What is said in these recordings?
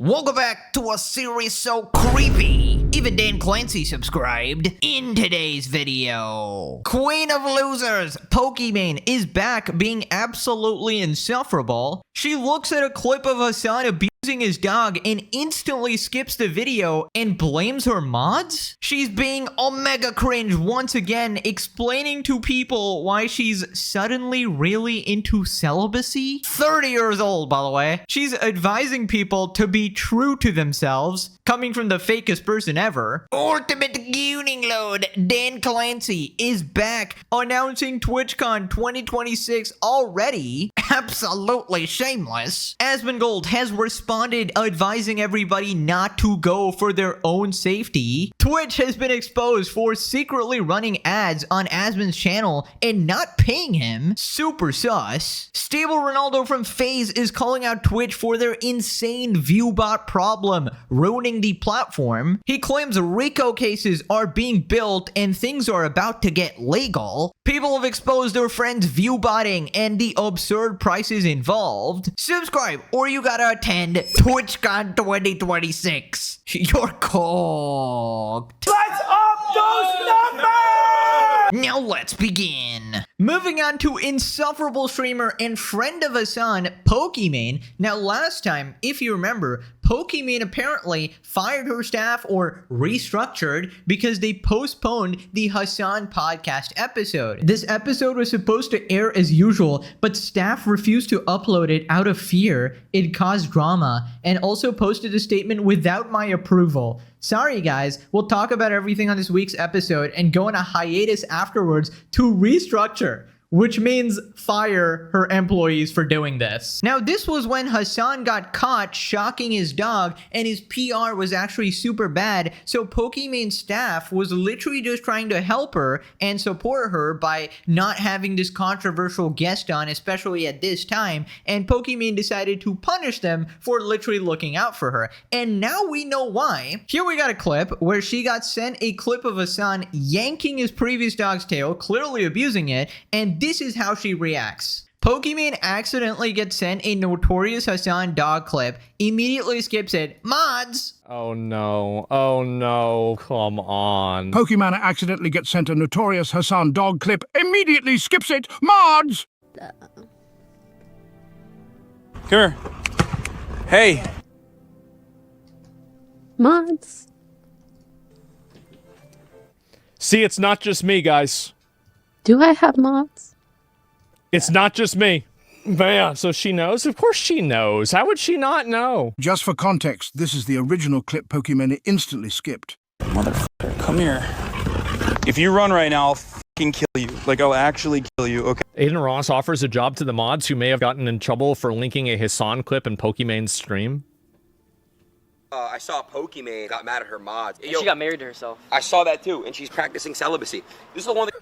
Welcome back to a series so creepy, even Dan Clancy subscribed. In today's video, Queen of Losers, Pokimane, is back being absolutely insufferable. She looks at a clip of Hassan abusing his dog and instantly skips the video and blames her mods? She's being omega cringe once again, explaining to people why she's suddenly really into celibacy. 30 years old, by the way. She's advising people to be true to themselves, coming from the fakest person ever. Ultimate Gooning Load, Dan Clancy is back, announcing TwitchCon 2026 already. Absolutely shameless. Asmongold has responded, advising everybody not to go for their own safety. Twitch has been exposed for secretly running ads on Asmon's channel and not paying him. Super sus. Stable Ronaldo from FaZe is calling out Twitch for their insane viewbot problem, ruining the platform. He claims RICO cases are being built and things are about to get legal. People have exposed their friends viewbotting and the absurd prices involved. Subscribe or you gotta attend TwitchCon 2026. You're cooked. Let's up those numbers! Now let's begin. Moving on to insufferable streamer and friend of Hassan, Pokimane. Now last time, if you remember, Pokimane apparently fired her staff or restructured because they postponed the Hassan podcast episode. This episode was supposed to air as usual, but staff refused to upload it out of fear. It caused drama and also posted a statement without my approval. Sorry guys, we'll talk about everything on this week's episode and go on a hiatus afterwards to restructure, which means fire her employees for doing this. Now, this was when Hassan got caught shocking his dog and his PR was actually super bad, so Pokimane's staff was literally just trying to help her and support her by not having this controversial guest on, especially at this time, and Pokimane decided to punish them for literally looking out for her. And now we know why. Here we got a clip where she got sent a clip of Hassan yanking his previous dog's tail, clearly abusing it, and this is how she reacts. Pokimane accidentally gets sent a Notorious Hassan dog clip, immediately skips it. Mods! Oh no, come on. Pokimane accidentally gets sent a Notorious Hassan dog clip, immediately skips it. Mods! Come here. Hey. Mods. See, it's not just me, guys. Do I have mods? It's not just me. Man, so she knows? Of course she knows. How would she not know? Just for context, this is the original clip Pokimane instantly skipped. Motherfucker, come here. If you run right now, I'll fucking kill you. Like, I'll actually kill you, okay? Aiden Ross offers a job to the mods who may have gotten in trouble for linking a Hassan clip in Pokimane's stream. I saw Pokimane got mad at her mods. She got married to herself. I saw that too, and she's practicing celibacy. This is the one that...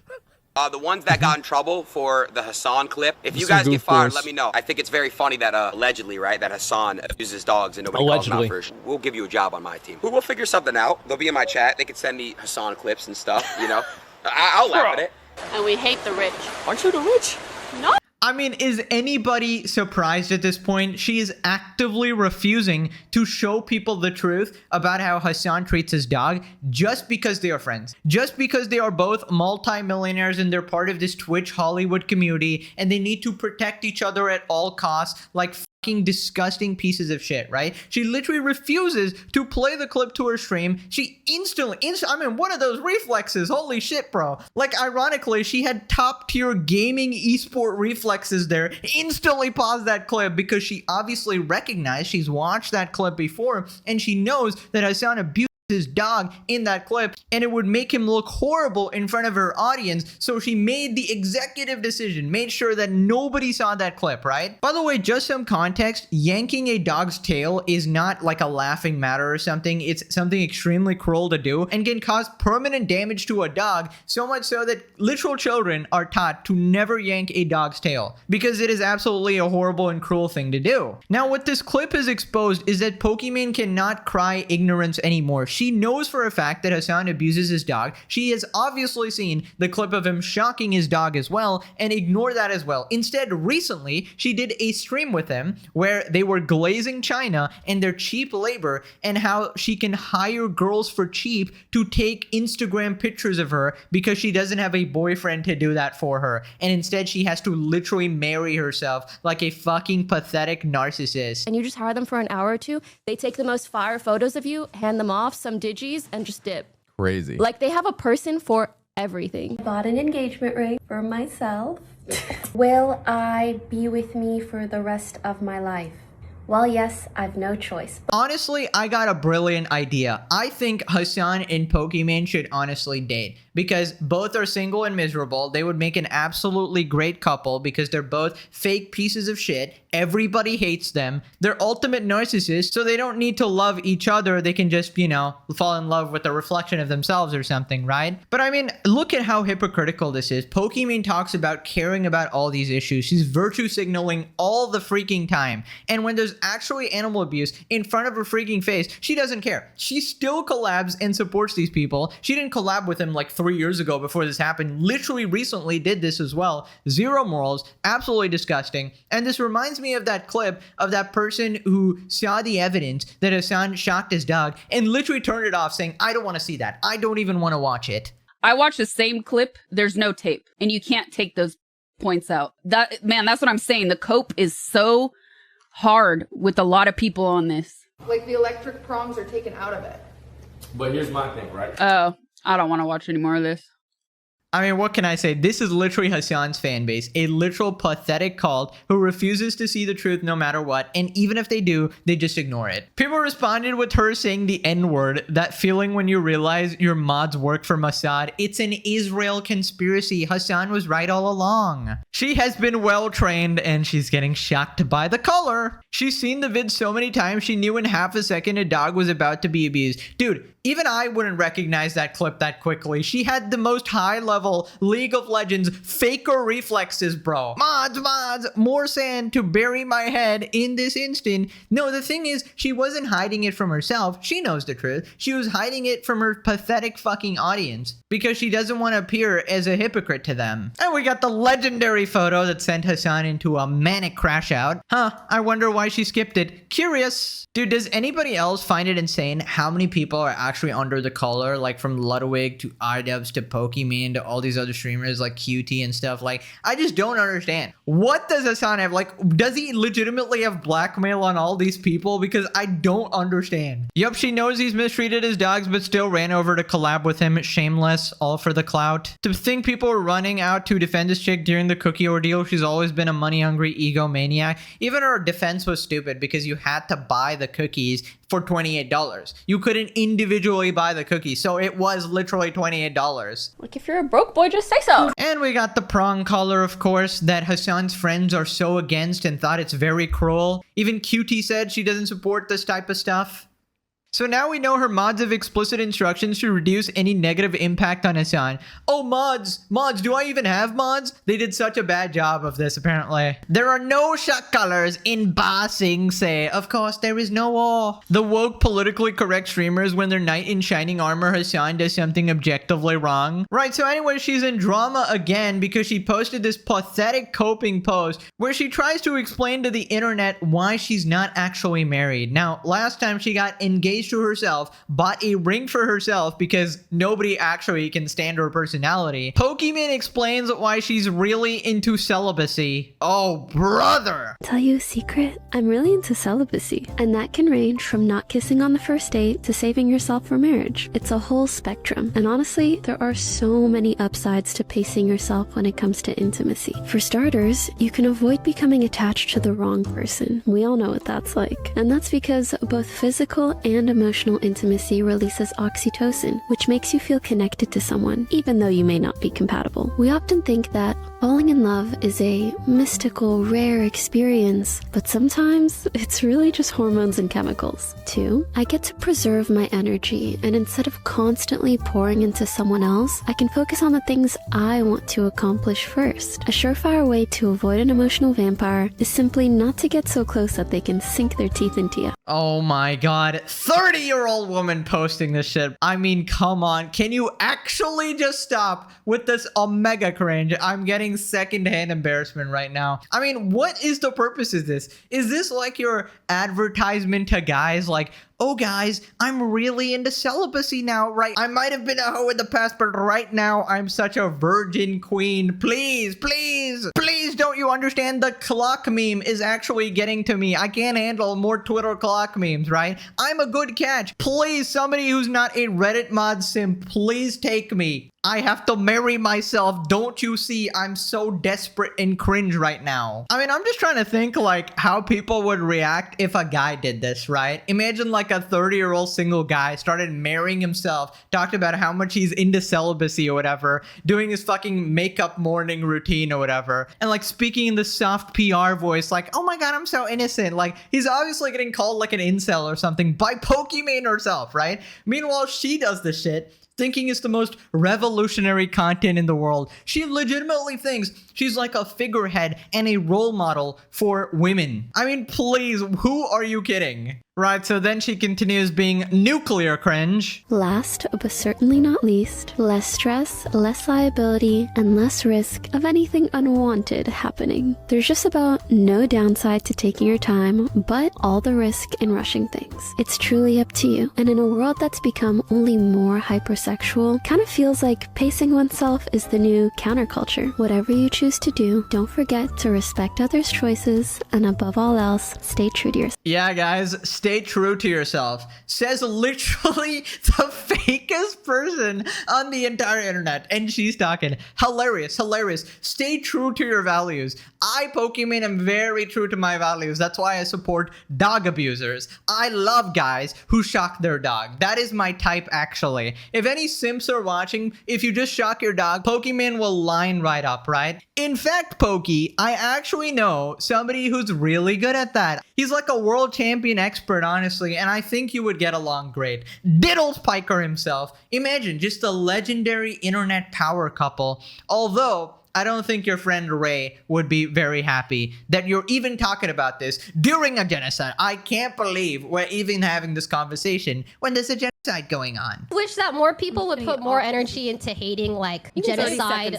the ones that got in trouble for the Hassan clip. If you guys get fired, let me know. I think it's very funny that allegedly, right, that Hassan abuses dogs and nobody calls him out first. We'll give you a job on my team. We'll figure something out. They'll be in my chat. They can send me Hassan clips and stuff, you know. I'll laugh at it. And we hate the rich. Aren't you the rich? No. I mean, is anybody surprised at this point? She is actively refusing to show people the truth about how Hassan treats his dog just because they are friends. Just because they are both multi-millionaires and they're part of this Twitch Hollywood community and they need to protect each other at all costs, like fucking disgusting pieces of shit, right? She literally refuses to play the clip to her stream. She instantly, I mean, what are those reflexes? Holy shit, bro. Like, ironically, she had top tier gaming esport reflexes there. Instantly paused that clip because she obviously recognized she's watched that clip before and she knows that Hassan abused his dog in that clip and it would make him look horrible in front of her audience, so she made the executive decision, made sure that nobody saw that clip, right? By the way, just some context, yanking a dog's tail is not like a laughing matter or something. It's something extremely cruel to do and can cause permanent damage to a dog, so much so that literal children are taught to never yank a dog's tail because it is absolutely a horrible and cruel thing to do. Now, what this clip has exposed is that Pokimane cannot cry ignorance anymore. She knows for a fact that Hassan abuses his dog. She has obviously seen the clip of him shocking his dog as well and ignored that as well. Instead, recently, she did a stream with him where they were glazing China and their cheap labor and how she can hire girls for cheap to take Instagram pictures of her because she doesn't have a boyfriend to do that for her. And instead, she has to literally marry herself like a fucking pathetic narcissist. And you just hire them for an hour or two. They take the most fire photos of you, hand them off, some digis, and just dip. Crazy. Like they have a person for everything. Bought an engagement ring for myself. Will I be with me for the rest of my life? Well, yes, I've no choice. Honestly, I got a brilliant idea. I think Hassan and Pokimane should honestly date because both are single and miserable. They would make an absolutely great couple because they're both fake pieces of shit. Everybody hates them. They're ultimate narcissists, so they don't need to love each other. They can just, you know, fall in love with a reflection of themselves or something, right? But I mean, look at how hypocritical this is. Pokimane talks about caring about all these issues. She's virtue signaling all the freaking time. And when there's actually animal abuse in front of her freaking face, she doesn't care. She still collabs and supports these people. She didn't collab with him like 3 years ago before this happened. Literally recently did this as well. Zero morals, absolutely disgusting. And this reminds me of that clip of that person who saw the evidence that Hassan shocked his dog and literally turned it off saying, I don't want to see that. I don't even want to watch it. I watched the same clip. There's no tape and you can't take those points out. That, man, that's what I'm saying. The cope is so hard with a lot of people on this. Like the electric prongs are taken out of it. But here's my thing, right? Oh, I don't want to watch any more of this. I mean, what can I say? This is literally Hassan's fan base, a literal pathetic cult who refuses to see the truth no matter what, and even if they do, they just ignore it. People responded with her saying the N-word, that feeling when you realize your mods work for Mossad. It's an Israel conspiracy. Hassan was right all along. She has been well trained and she's getting shocked by the color. She's seen the vid so many times she knew in half a second a dog was about to be abused. Dude, even I wouldn't recognize that clip that quickly. She had the most high-level League of Legends faker reflexes, bro. Mods, more sand to bury my head in this instant. No, the thing is, she wasn't hiding it from herself. She knows the truth. She was hiding it from her pathetic fucking audience because she doesn't want to appear as a hypocrite to them. And we got the legendary photo that sent Hassan into a manic crash out. Huh, I wonder why she skipped it. Curious. Dude, does anybody else find it insane how many people are actually under the color, like from Ludwig to iDubbbz to Pokimane to all these other streamers like QT and stuff? Like, I just don't understand. What does Hassan have? Like, does he legitimately have blackmail on all these people? Because I don't understand. Yup, she knows he's mistreated his dogs, but still ran over to collab with him. Shameless, all for the clout. To think people were running out to defend this chick during the cookie ordeal, she's always been a money-hungry egomaniac. Even her defense was stupid because you had to buy the cookies for $28. You couldn't individually buy the cookies, so it was literally $28. Like if you're a broke boy, just say so. And we got the prong collar, of course, that Hassan's friends are so against and thought it's very cruel. Even QT said she doesn't support this type of stuff. So now we know her mods have explicit instructions to reduce any negative impact on Hassan. Oh, mods, do I even have mods? They did such a bad job of this, apparently. There are no shock colors in Ba Sing Se. Of course, there is no war. The woke, politically correct streamers, when their knight in shining armor Hassan does something objectively wrong. Right, so anyway, she's in drama again because she posted this pathetic coping post where she tries to explain to the internet why she's not actually married. Now, last time she got engaged to herself, bought a ring for herself because nobody actually can stand her personality. Pokimane explains why she's really into celibacy. Oh, brother. Tell you a secret? I'm really into celibacy, and that can range from not kissing on the first date to saving yourself for marriage. It's a whole spectrum, and honestly, there are so many upsides to pacing yourself when it comes to intimacy. For starters, you can avoid becoming attached to the wrong person. We all know what that's like, and that's because both physical and emotional intimacy releases oxytocin, which makes you feel connected to someone, even though you may not be compatible. We often think that, Falling in love is a mystical, rare experience, but sometimes it's really just hormones and chemicals. 2, I get to preserve my energy, and instead of constantly pouring into someone else, I can focus on the things I want to accomplish first. A surefire way to avoid an emotional vampire is simply not to get so close that they can sink their teeth into you. Oh my god, 30-year-old woman posting this shit. I mean, come on. Can you actually just stop with this omega cringe? I'm getting secondhand embarrassment right now. I mean, what is the purpose of this? Is this like your advertisement to guys like, oh guys, I'm really into celibacy now, right? I might have been a hoe in the past, but right now I'm such a virgin queen. Please, please, please don't you understand? The clock meme is actually getting to me. I can't handle more Twitter clock memes, right? I'm a good catch. Please, somebody who's not a Reddit mod sim, please take me. I have to marry myself. Don't you see? I'm so desperate and cringe right now. I mean, I'm just trying to think like how people would react if a guy did this, right? Imagine like a 30-year-old single guy started marrying himself, talked about how much he's into celibacy or whatever, doing his fucking makeup morning routine or whatever, and like speaking in the soft PR voice like, oh my god, I'm so innocent. Like, he's obviously getting called like an incel or something by Pokimane herself, right? Meanwhile, she does this shit thinking it's the most revolutionary content in the world. She legitimately thinks she's like a figurehead and a role model for women. I mean, please, who are you kidding? Right, so then she continues being nuclear cringe. Last, but certainly not least, less stress, less liability, and less risk of anything unwanted happening. There's just about no downside to taking your time, but all the risk in rushing things. It's truly up to you. And in a world that's become only more hypersexual, kind of feels like pacing oneself is the new counterculture. Whatever you choose to do, don't forget to respect others' choices, and above all else, stay true to yourself. Yeah, guys, stay true to yourself. Says literally the fakest person on the entire internet. And she's talking. Hilarious, hilarious. Stay true to your values. I, Pokimane, am very true to my values. That's why I support dog abusers. I love guys who shock their dog. That is my type, actually. If any simps are watching, if you just shock your dog, Pokimane will line right up, right? In fact, Pokey, I actually know somebody who's really good at that. He's like a world champion expert, honestly, and I think you would get along great. Diddles Piker himself. Imagine just a legendary internet power couple. Although, I don't think your friend Ray would be very happy that you're even talking about this during a genocide. I can't believe we're even having this conversation when there's a genocide going on. Wish that more people would put more energy into hating like genocide.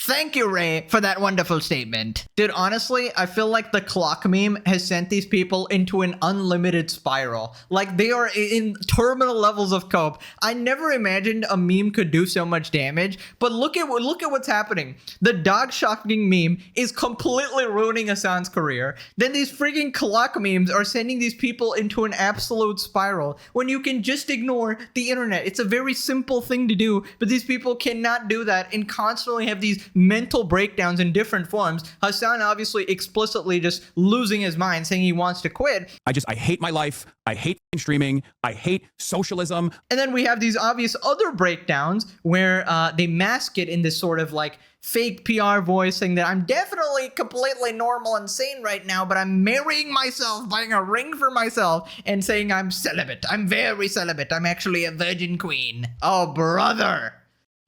Thank you, Ray, for that wonderful statement. Dude, honestly, I feel like the clock meme has sent these people into an unlimited spiral. Like, they are in terminal levels of cope. I never imagined a meme could do so much damage, but look at what's happening. The dog shocking meme is completely ruining Hassan's career. Then these freaking clock memes are sending these people into an absolute spiral when you can just ignore the internet. It's a very simple thing to do, but these people cannot do that and constantly have these mental breakdowns in different forms. Hassan obviously explicitly just losing his mind, saying he wants to quit. I hate my life. I hate streaming. I hate socialism. And then we have these obvious other breakdowns where they mask it in this sort of like fake PR voice saying that I'm definitely completely normal and sane right now, but I'm marrying myself, buying a ring for myself, and saying I'm celibate. I'm very celibate. I'm actually a virgin queen. Oh, brother.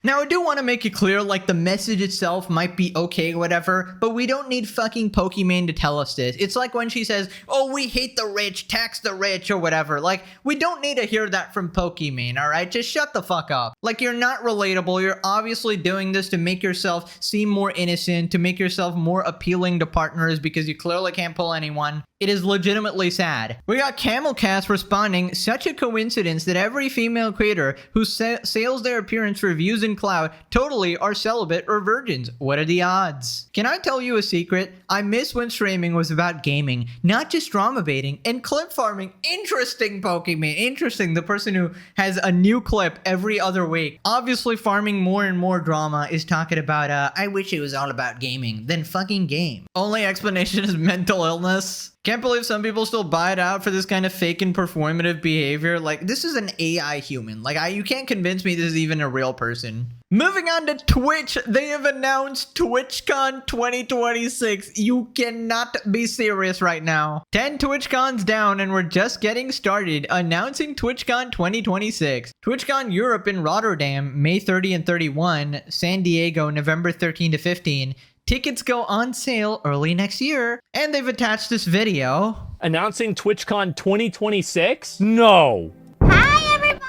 Now, I do want to make it clear, like, the message itself might be okay, whatever, but we don't need fucking Pokimane to tell us this. It's like when she says, oh, we hate the rich, tax the rich, or whatever. Like, we don't need to hear that from Pokimane, alright? Just shut the fuck up. Like, you're not relatable. You're obviously doing this to make yourself seem more innocent, to make yourself more appealing to partners because you clearly can't pull anyone. It is legitimately sad. We got Camelcast responding, such a coincidence that every female creator who sales their appearance for views and clout totally are celibate or virgins. What are the odds? Can I tell you a secret? I miss when streaming was about gaming, not just drama baiting and clip farming. Interesting, Pokimane. Interesting. The person who has a new clip every other week. Obviously farming more and more drama is talking about, I wish it was all about gaming. Then fucking game. Only explanation is mental illness. Can't believe some people still buy it out for this kind of fake and performative behavior. Like, this is an AI human. Like, you can't convince me this is even a real person. Moving on to Twitch, they have announced TwitchCon 2026. You cannot be serious right now. 10 TwitchCons down and we're just getting started announcing TwitchCon 2026. TwitchCon Europe in Rotterdam, May 30 and 31. San Diego, November 13 to 15. Tickets go on sale early next year, and they've attached this video. Announcing TwitchCon 2026? No. Hi, everybody!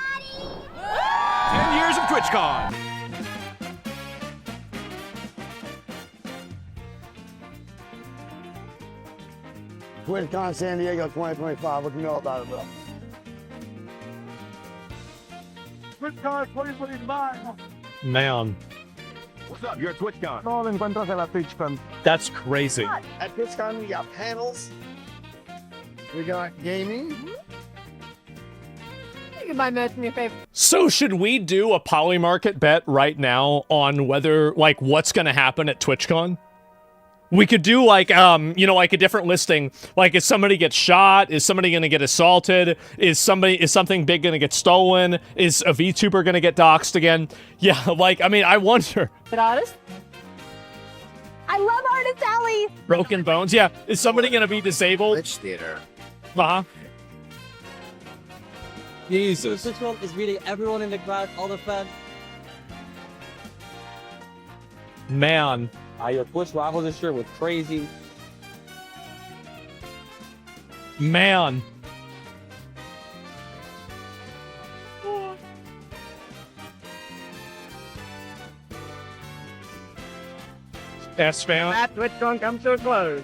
10 years of TwitchCon. TwitchCon San Diego 2025. What do you know about it, bro? TwitchCon 2025. Man, What's up? You're at TwitchCon. No lo encuentras en la TwitchCon. that's crazy. At TwitchCon, we got panels. We got gaming. You can buy merch from your favorite. So should we do a Polymarket bet right now on whether, like, what's going to happen at TwitchCon? We could do like, you know, like a different listing. Like, if somebody gets shot, is somebody going to get assaulted? Is something big going to get stolen? Is a VTuber going to get doxxed again? Yeah, like, I mean, I wonder. Artist? I love Artist Alley! Broken bones, yeah. Is somebody going to be disabled? Glitch Theater. Uh-huh. Jesus. This one is meeting everyone in the crowd, all the fans. Man. Your Twitch rivals this year was crazy. Man. S-Fan? That TwitchCon comes to a close.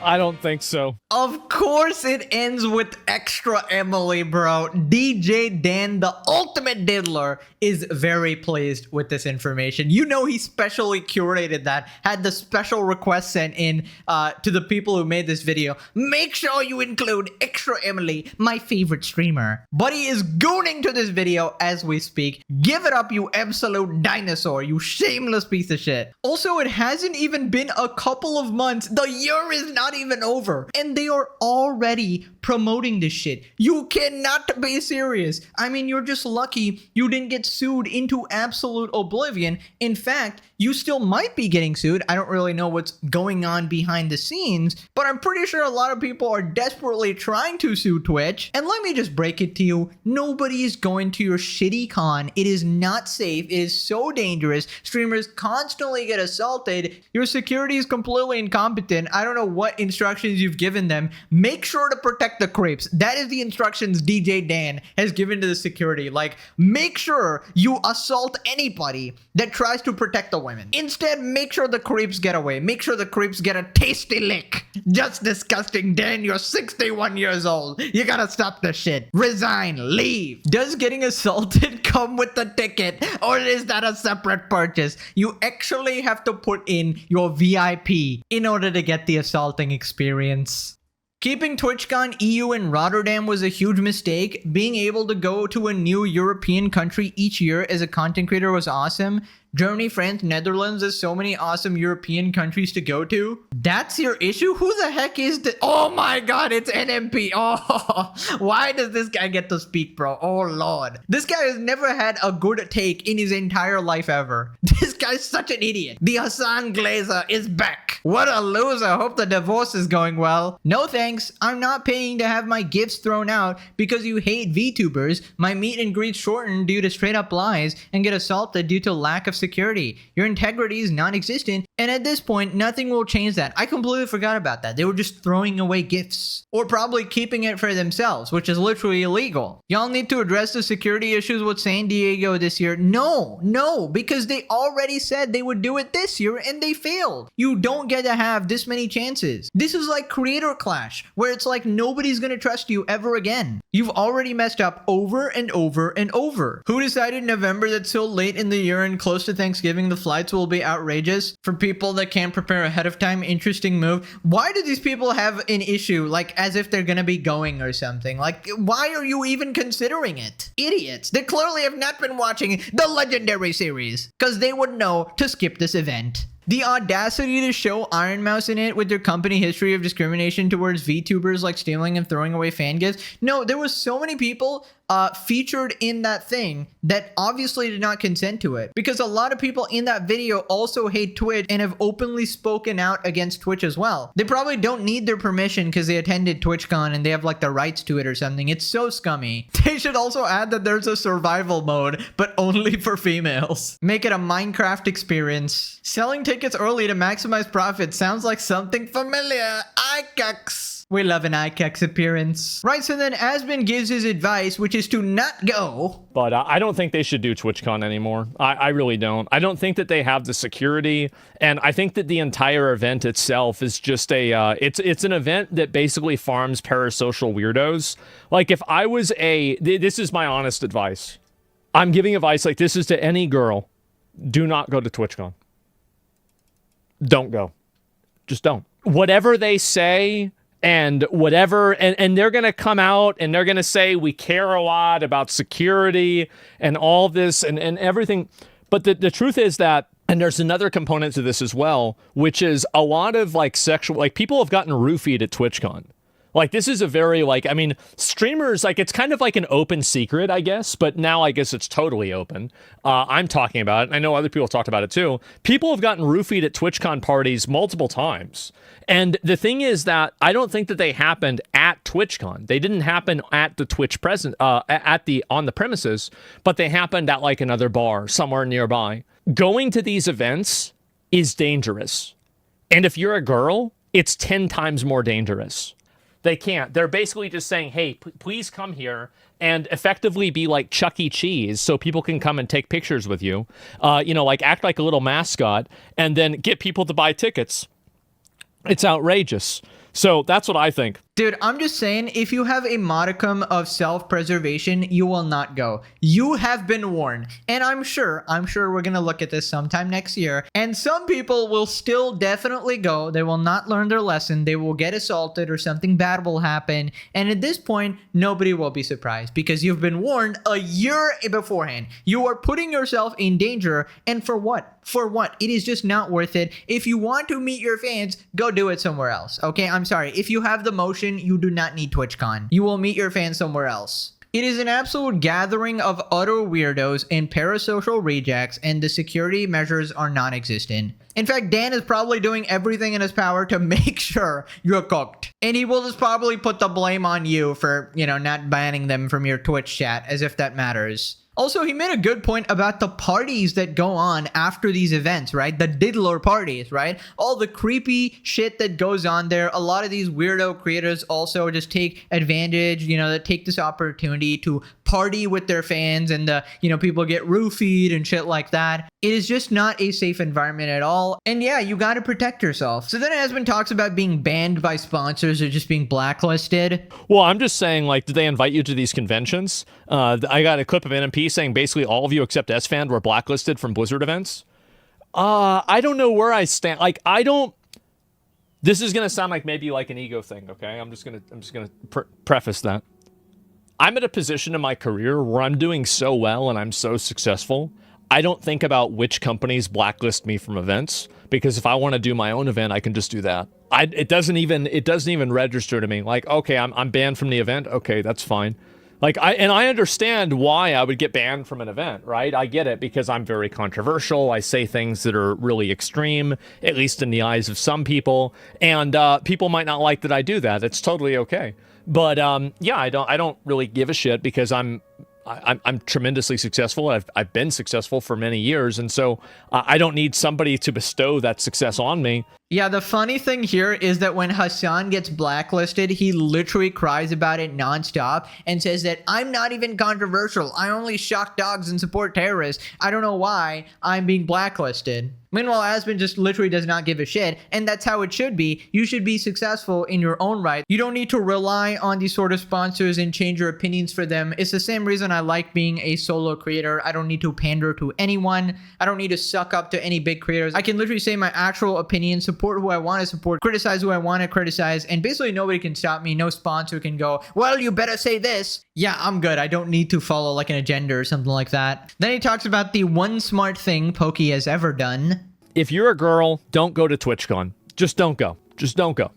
I don't think so. Of course it ends with Extra Emily, bro. DJ Dan, the ultimate diddler, is very pleased with this information. You know he specially curated that, had the special request sent in to the people who made this video. Make sure you include Extra Emily, my favorite streamer. Buddy is gooning to this video as we speak. Give it up, you absolute dinosaur, you shameless piece of shit. Also, it hasn't even been a couple of months. The year is not even over, and they are already promoting this shit. You cannot be serious. I mean, you're just lucky you didn't get sued into absolute oblivion. In fact, you still might be getting sued. I don't really know what's going on behind the scenes, but I'm pretty sure a lot of people are desperately trying to sue Twitch. And let me just break it to you, nobody is going to your shitty con. It is not safe. It is so dangerous. Streamers constantly get assaulted. Your security is completely incompetent. I don't know what instructions you've given them. Make sure to protect the creeps. That is the instructions DJ Dan has given to the security. Like, make sure you assault anybody that tries to protect the women. Instead, make sure the creeps get away. Make sure the creeps get a tasty lick. Just disgusting, Dan. You're 61 years old. You gotta stop this shit. Resign. Leave. Does getting assaulted come with the ticket, or is that a separate purchase? You actually have to put in your VIP in order to get the assaulting experience. Keeping TwitchCon EU in Rotterdam was a huge mistake. Being able to go to a new European country each year as a content creator was awesome. Germany, France, Netherlands, there's so many awesome European countries to go to. That's your issue? Who the heck is this? Oh my god, it's NMP. Oh, why does this guy get to speak, bro? Oh lord. This guy has never had a good take in his entire life ever. This guy's such an idiot. The Hassan Glazer is back. What a loser. Hope the divorce is going well. No thanks. I'm not paying to have my gifts thrown out because you hate VTubers, my meet and greet shortened due to straight up lies, and get assaulted due to lack of security. Your integrity is non-existent, and at this point, nothing will change that. I completely forgot about that. They were just throwing away gifts, or probably keeping it for themselves, which is literally illegal. Y'all need to address the security issues with San Diego this year. No, because they already said they would do it this year, and they failed. You don't get to have this many chances. This is like Creator Clash, where it's like nobody's gonna trust you ever again. You've already messed up over and over and over. Who decided in November that so late in the year and close to Thanksgiving the flights will be outrageous? For people that can't prepare ahead of time, interesting move. Why do these people have an issue, like as if they're gonna be going or something? Like, why are you even considering it? Idiots. They clearly have not been watching the Legendary series, because they would know to skip this event. The audacity to show Iron Mouse in it with their company history of discrimination towards VTubers, like stealing and throwing away fan gifts. No, there was so many people featured in that thing that obviously did not consent to it. Because a lot of people in that video also hate Twitch and have openly spoken out against Twitch as well. They probably don't need their permission because they attended TwitchCon and they have like the rights to it or something. It's so scummy. They should also add that there's a survival mode, but only for females. Make it a Minecraft experience. Selling tickets early to maximize profit sounds like something familiar. ICAX. We love an ICAX appearance. Right, so then Asbin gives his advice, which is to not go. But I don't think they should do TwitchCon anymore. I really don't. I don't think that they have the security, and I think that the entire event itself is just a, it's an event that basically farms parasocial weirdos. Like, if I was this is my honest advice. I'm giving advice like this is to any girl. Do not go to TwitchCon. Don't go. Just don't. Whatever they say... And whatever, and they're going to come out and they're going to say, we care a lot about security and all this and everything. But the truth is that, and there's another component to this as well, which is a lot of like sexual, like people have gotten roofied at TwitchCon. Like, this is a very, like, I mean, streamers, like, it's kind of like an open secret, I guess, but now I guess it's totally open. I'm talking about it, and I know other people talked about it too. People have gotten roofied at TwitchCon parties multiple times. And the thing is that I don't think that they happened at TwitchCon. They didn't happen at the Twitch on the premises, but they happened at, like, another bar somewhere nearby. Going to these events is dangerous. And if you're a girl, it's 10 times more dangerous. They can't. They're basically just saying, hey, please come here and effectively be like Chuck E. Cheese so people can come and take pictures with you. You know, like act like a little mascot and then get people to buy tickets. It's outrageous. So that's what I think. Dude, I'm just saying, if you have a modicum of self-preservation, you will not go. You have been warned. And I'm sure we're going to look at this sometime next year. And some people will still definitely go. They will not learn their lesson. They will get assaulted or something bad will happen. And at this point, nobody will be surprised because you've been warned a year beforehand. You are putting yourself in danger. And for what? For what? It is just not worth it. If you want to meet your fans, go do it somewhere else. Okay? I'm sorry. If you have the motion, you do not need TwitchCon. You will meet your fans somewhere else. It is an absolute gathering of utter weirdos and parasocial rejects, and the security measures are non-existent. In fact, Dan is probably doing everything in his power to make sure you're cooked. And he will just probably put the blame on you for, you know, not banning them from your Twitch chat, as if that matters. Also, he made a good point about the parties that go on after these events, right? The diddler parties, right? All the creepy shit that goes on there. A lot of these weirdo creators also just take advantage, you know, that take this opportunity to party with their fans and, you know, people get roofied and shit like that. It is just not a safe environment at all. And yeah, you got to protect yourself. So then Asbin talks about being banned by sponsors or just being blacklisted. Well, I'm just saying, like, did they invite you to these conventions? I got a clip of NMP saying basically all of you except SFan were blacklisted from Blizzard events. I don't know where I stand. Like, I don't. This is gonna sound like maybe like an ego thing. Okay, I'm just gonna preface that. I'm at a position in my career where I'm doing so well and I'm so successful. I don't think about which companies blacklist me from events, because if I want to do my own event, I can just do that. It doesn't even register to me. Like, okay, I'm banned from the event. Okay, that's fine. Like, I understand why I would get banned from an event, right? I get it because I'm very controversial. I say things that are really extreme, at least in the eyes of some people, and people might not like that I do that. It's totally okay. But yeah, I don't really give a shit because I'm tremendously successful. I've been successful for many years, and so I don't need somebody to bestow that success on me. Yeah, the funny thing here is that when Hasan gets blacklisted, he literally cries about it nonstop and says that I'm not even controversial. I only shock dogs and support terrorists. I don't know why I'm being blacklisted. Meanwhile, Asbin just literally does not give a shit, and that's how it should be. You should be successful in your own right. You don't need to rely on these sort of sponsors and change your opinions for them. It's the same reason I like being a solo creator. I don't need to pander to anyone. I don't need to suck up to any big creators. I can literally say my actual opinion, support who I want to support, criticize who I want to criticize, and basically nobody can stop me. No sponsor can go, well, you better say this. Yeah, I'm good. I don't need to follow like an agenda or something like that. Then he talks about the one smart thing Pokey has ever done. If you're a girl, don't go to TwitchCon. Just don't go. Just don't go.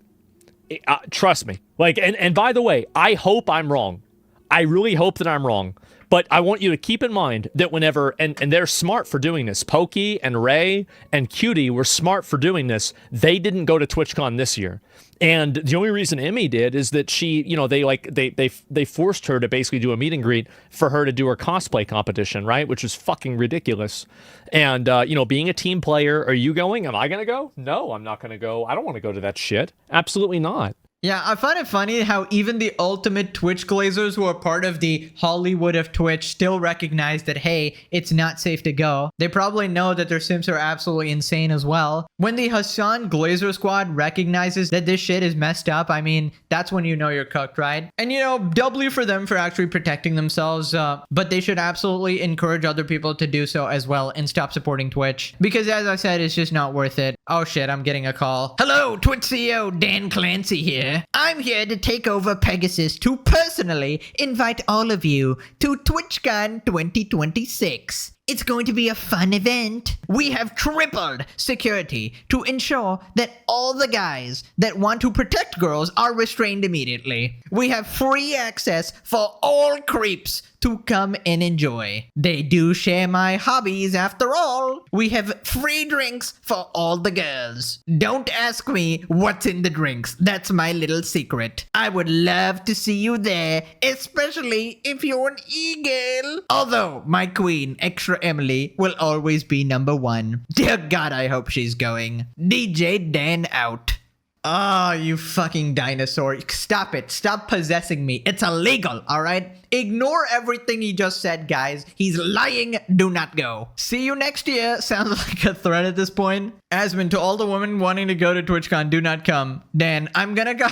Trust me. Like, and by the way, I hope I'm wrong. I really hope that I'm wrong. But I want you to keep in mind that whenever, and they're smart for doing this, Pokey and Ray and Cutie were smart for doing this. They didn't go to TwitchCon this year. And the only reason Emmy did is that she, you know, they forced her to basically do a meet and greet for her to do her cosplay competition, right? Which is fucking ridiculous. And, you know, being a team player, are you going? Am I going to go? No, I'm not going to go. I don't want to go to that shit. Absolutely not. Yeah, I find it funny how even the ultimate Twitch glazers who are part of the Hollywood of Twitch still recognize that, hey, it's not safe to go. They probably know that their sims are absolutely insane as well. When the Hassan Glazer squad recognizes that this shit is messed up, I mean, that's when you know you're cooked, right? And, you know, W for them for actually protecting themselves, but they should absolutely encourage other people to do so as well and stop supporting Twitch. Because as I said, it's just not worth it. Oh shit, I'm getting a call. Hello, Twitch CEO Dan Clancy here. I'm here to take over Pegasus to personally invite all of you to TwitchCon 2026. It's going to be a fun event. We have tripled security to ensure that all the guys that want to protect girls are restrained immediately. We have free access for all creeps to come and enjoy. They do share my hobbies after all. We have free drinks for all the girls. Don't ask me what's in the drinks. That's my little secret. I would love to see you there, especially if you're an e-girl. Although my queen, Extra Emily, will always be number one. Dear God, I hope she's going. DJ Dan out. Oh, you fucking dinosaur. Stop it. Stop possessing me. It's illegal, all right? Ignore everything he just said, guys. He's lying. Do not go. See you next year. Sounds like a threat at this point. Asmon, to all the women wanting to go to TwitchCon, do not come. Dan, I'm gonna go.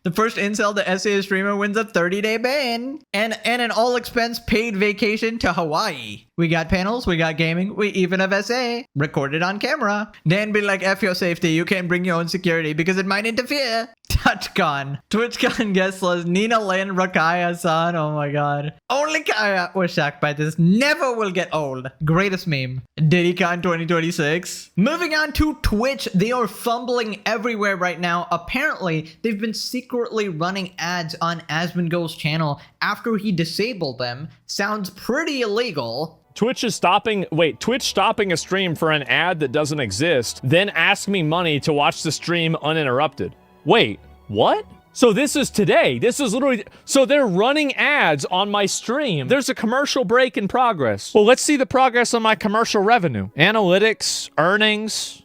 The first incel to SA streamer wins a 30-day ban. And an all-expense paid vacation to Hawaii. We got panels, we got gaming, we even have SA. Recorded on camera. Dan be like, F your safety. You can't bring your own security because it might interfere. TouchCon. TwitchCon guest list. Nina Lynn, Rakaya-san. Oh my god. Only Kaya was shocked by this. Never will get old. Greatest meme. DiddyCon 2026. Moving on to Twitch. They are fumbling everywhere right now. Apparently, they've been secretly running ads on Asmongold's channel after he disabled them. Sounds pretty illegal. Twitch stopping a stream for an ad that doesn't exist, then ask me money to watch the stream uninterrupted. Wait, what? So this is today. This is literally, so they're running ads on my stream. There's a commercial break in progress. Well, let's see the progress on my commercial revenue. Analytics, earnings.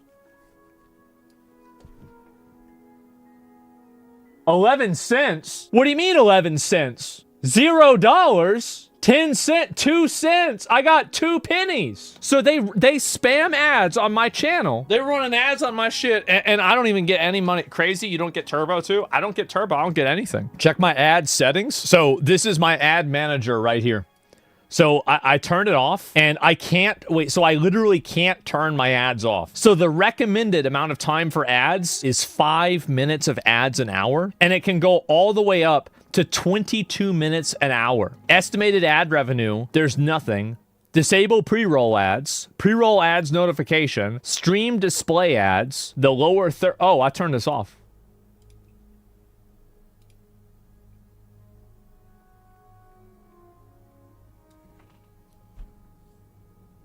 11 cents? What do you mean 11 cents? $0? 10 cents, 2 cents. I got 2 pennies. So they spam ads on my channel. They're running ads on my shit, and I don't even get any money. Crazy, you don't get turbo too? I don't get turbo, I don't get anything. Check my ad settings. So this is my ad manager right here. So I turned it off, and I can't, wait, so I literally can't turn my ads off. So the recommended amount of time for ads is 5 minutes of ads an hour, and it can go all the way up to 22 minutes an hour. Estimated ad revenue, there's nothing. Disable pre-roll ads notification, stream display ads, the lower oh, I turned this off.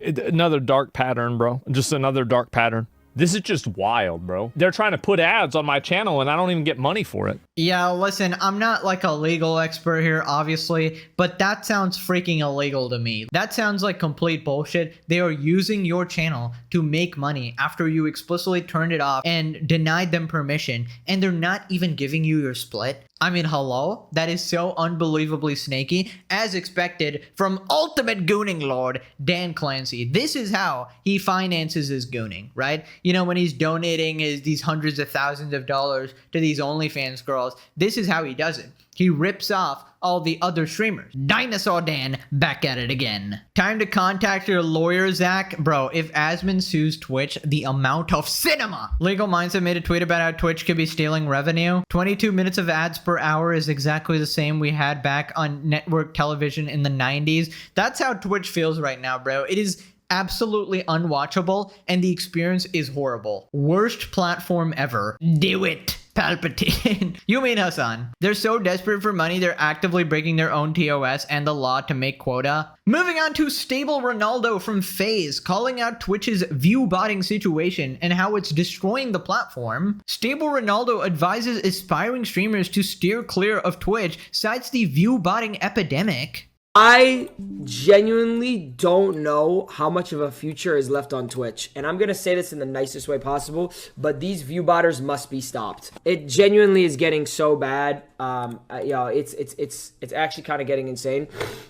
Another dark pattern, bro. Just another dark pattern. This is just wild, bro. They're trying to put ads on my channel and I don't even get money for it. Yeah, listen, I'm not like a legal expert here, obviously, but that sounds freaking illegal to me. That sounds like complete bullshit. They are using your channel to make money after you explicitly turned it off and denied them permission, and they're not even giving you your split. I mean, hello? That is so unbelievably snaky, as expected from ultimate gooning lord Dan Clancy. This is how he finances his gooning, right? You know, when he's donating these hundreds of thousands of dollars to these OnlyFans girls, this is how he does it. He rips off all the other streamers. Dinosaur Dan back at it again. Time to contact your lawyer, Zach. Bro, if Asmon sues Twitch, the amount of cinema. Legal Mindset made a tweet about how Twitch could be stealing revenue. 22 minutes of ads per hour is exactly the same we had back on network television in the 90s. That's how Twitch feels right now, bro. It is absolutely unwatchable and the experience is horrible. Worst platform ever. Do it. Palpatine. You mean Hassan. They're so desperate for money, they're actively breaking their own TOS and the law to make quota. Moving on to Stable Ronaldo from FaZe, calling out Twitch's view botting situation and how it's destroying the platform. Stable Ronaldo advises aspiring streamers to steer clear of Twitch, cites the view botting epidemic. I genuinely don't know how much of a future is left on Twitch. And I'm going to say this in the nicest way possible, but these view botters must be stopped. It genuinely is getting so bad. It's actually kind of getting insane.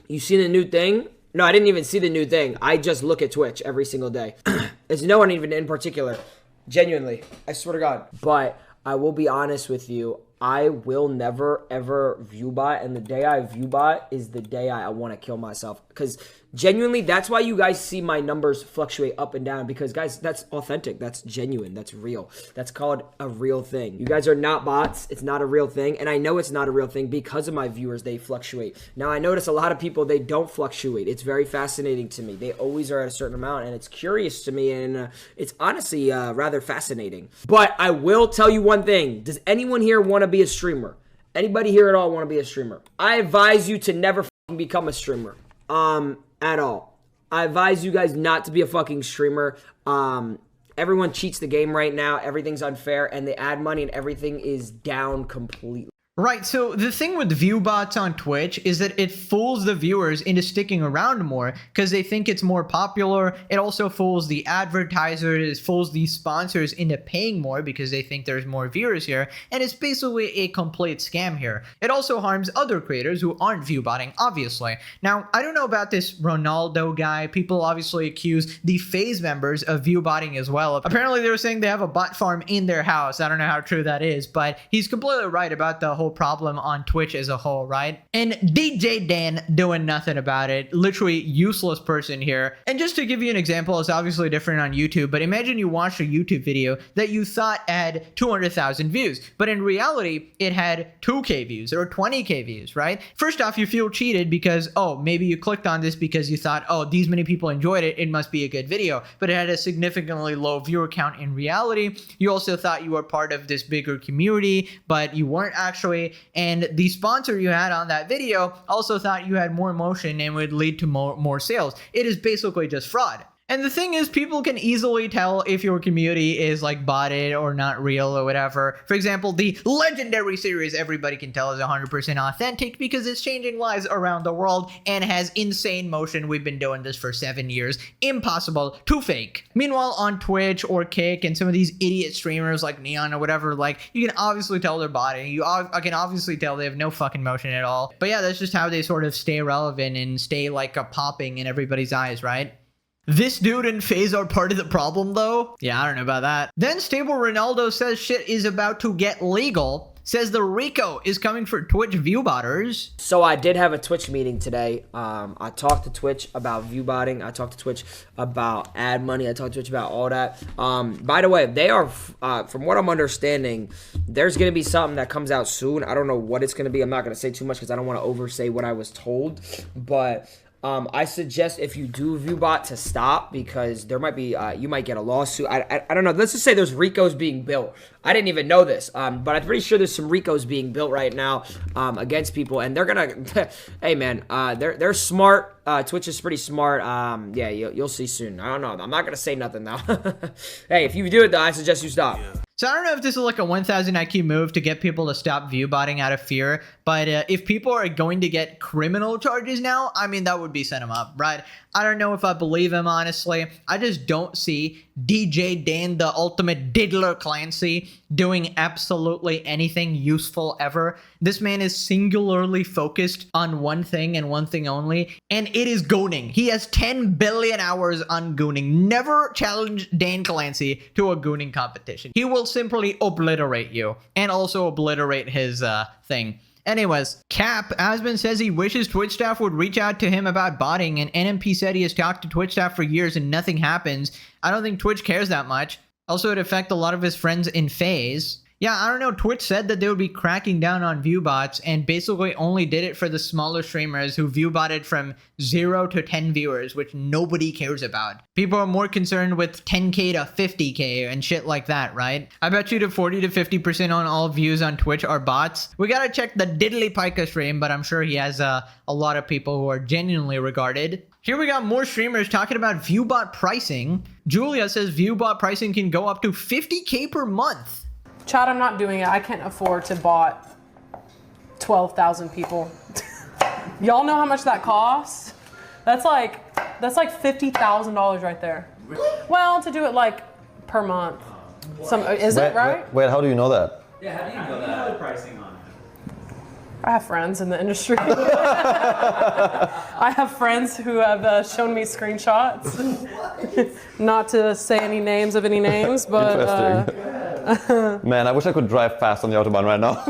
You see the new thing? No, I didn't even see the new thing. I just look at Twitch every single day. There's no one even in particular. Genuinely. I swear to God. But I will be honest with you. I will never, ever viewbot, and the day I viewbot is the day I want to kill myself. Because genuinely, that's why you guys see my numbers fluctuate up and down. Because, guys, that's authentic. That's genuine. That's real. That's called a real thing. You guys are not bots. It's not a real thing. And I know it's not a real thing because of my viewers. They fluctuate. Now, I notice a lot of people, they don't fluctuate. It's very fascinating to me. They always are at a certain amount, and it's curious to me, and it's honestly rather fascinating. But I will tell you one thing. Does anyone here want to be a streamer? Anybody here at all want to be a streamer? I advise you to never fucking become a streamer. At all. I advise you guys not to be a fucking streamer. Everyone cheats the game right now. Everything's unfair, and they add money, and everything is down completely. Right, so the thing with view bots on Twitch is that it fools the viewers into sticking around more because they think it's more popular. It also fools the advertisers, fools the sponsors into paying more because they think there's more viewers here, and it's basically a complete scam here. It also harms other creators who aren't view botting, obviously. Now, I don't know about this Ronaldo guy. People obviously accuse the FaZe members of view botting as well. Apparently, they were saying they have a bot farm in their house. I don't know how true that is, but he's completely right about the whole problem on Twitch as a whole, right? And DJ Dan doing nothing about it. Literally useless person here. And just to give you an example, it's obviously different on YouTube, but imagine you watched a YouTube video that you thought had 200,000 views, but in reality, it had 2K views or 20K views, right? First off, you feel cheated because, oh, maybe you clicked on this because you thought, oh, these many people enjoyed it, it must be a good video, but it had a significantly low viewer count in reality. You also thought you were part of this bigger community, but you weren't actually. And the sponsor you had on that video also thought you had more motion and would lead to more sales. It is basically just fraud. And the thing is, people can easily tell if your community is like botted or not real or whatever. For example, the legendary series, everybody can tell is 100% authentic because it's changing lives around the world and has insane motion. We've been doing this for 7 years. Impossible to fake. Meanwhile, on Twitch or Kick and some of these idiot streamers like Neon or whatever, like, you can obviously tell they're botting. I can obviously tell they have no fucking motion at all. But yeah, that's just how they sort of stay relevant and stay like a popping in everybody's eyes, right? This dude and FaZe are part of the problem, though? Yeah, I don't know about that. Then Stable Ronaldo says shit is about to get legal. Says the RICO is coming for Twitch viewbotters. So I did have a Twitch meeting today. I talked to Twitch about viewbotting. I talked to Twitch about ad money. I talked to Twitch about all that. By the way, they are, from what I'm understanding, there's going to be something that comes out soon. I don't know what it's going to be. I'm not going to say too much because I don't want to oversay what I was told. But I suggest if you do viewbot to stop because there might be, you might get a lawsuit. I don't know. Let's just say there's RICOs being built. I didn't even know this, but I'm pretty sure there's some RICOs being built right now against people, and they're gonna. Hey man, they're smart. Twitch is pretty smart. Yeah, you'll see soon. I don't know. I'm not gonna say nothing now. Hey, if you do it though, I suggest you stop. So I don't know if this is like a 1000 IQ move to get people to stop viewbotting out of fear, but if people are going to get criminal charges now, I mean, that would be set him up, right? I don't know if I believe him, honestly. I just don't see DJ Dan, the ultimate diddler Clancy, doing absolutely anything useful ever. This man is singularly focused on one thing and one thing only, and it is gooning. He has 10 billion hours on gooning. Never challenge Dan Clancy to a gooning competition. He will simply obliterate you and also obliterate his thing. Anyways, Cap Asman says he wishes Twitch staff would reach out to him about botting, and NMP said he has talked to Twitch staff for years and nothing happens. I don't think Twitch cares that much. Also, it affects a lot of his friends in FaZe. Yeah, I don't know. Twitch said that they would be cracking down on view bots and basically only did it for the smaller streamers who view botted from 0 to 10 viewers, which nobody cares about. People are more concerned with 10K to 50K and shit like that, right? I bet you the 40 to 50% on all views on Twitch are bots. We gotta check the Diddly Pika stream, but I'm sure he has a lot of people who are genuinely regarded. Here we got more streamers talking about ViewBot pricing. Julia says ViewBot pricing can go up to 50K per month. Chad, I'm not doing it. I can't afford to bot 12,000 people. Y'all know how much that costs? That's like $50,000 right there. Well, to do it like per month. Is it right? Wait, how do you know that? Yeah, how do you know that? You know the pricing on it. I have friends in the industry. I have friends who have shown me screenshots. Not to say any names of any names, but interesting. Man, I wish I could drive fast on the Autobahn right now.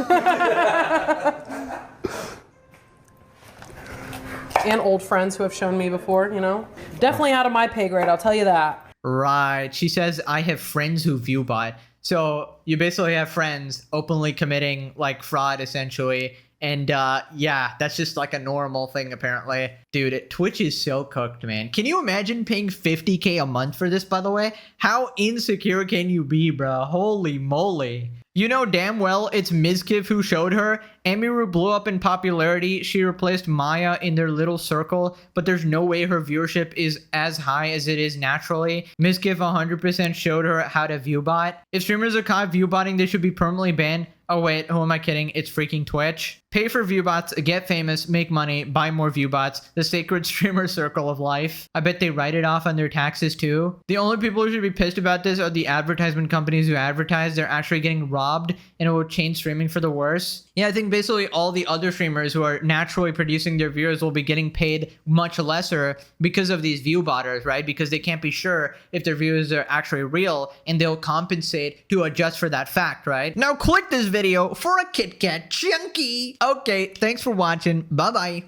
And old friends who have shown me before, you know. Definitely out of my pay grade, I'll tell you that. Right. She says, I have friends who view bot. So you basically have friends openly committing like fraud, essentially. And yeah, that's just like a normal thing, apparently. Dude, Twitch is so cooked, man. Can you imagine paying 50K a month for this, by the way? How insecure can you be, bro? Holy moly. You know damn well it's Mizkiff who showed her. Emiru blew up in popularity. She replaced Maya in their little circle, but there's no way her viewership is as high as it is naturally. Mizkiff 100% showed her how to viewbot. If streamers are caught viewbotting, they should be permanently banned. Oh wait, who am I kidding? It's freaking Twitch. Pay for viewbots, get famous, make money, buy more viewbots. The sacred streamer circle of life. I bet they write it off on their taxes too. The only people who should be pissed about this are the advertisement companies who advertise. They're actually getting robbed and it will change streaming for the worse. Yeah, I think basically all the other streamers who are naturally producing their viewers will be getting paid much lesser because of these view botters, right? Because they can't be sure if their viewers are actually real and they'll compensate to adjust for that fact, right? Now click this video for a Kit Kat chunky. Okay, thanks for watching. Bye-bye.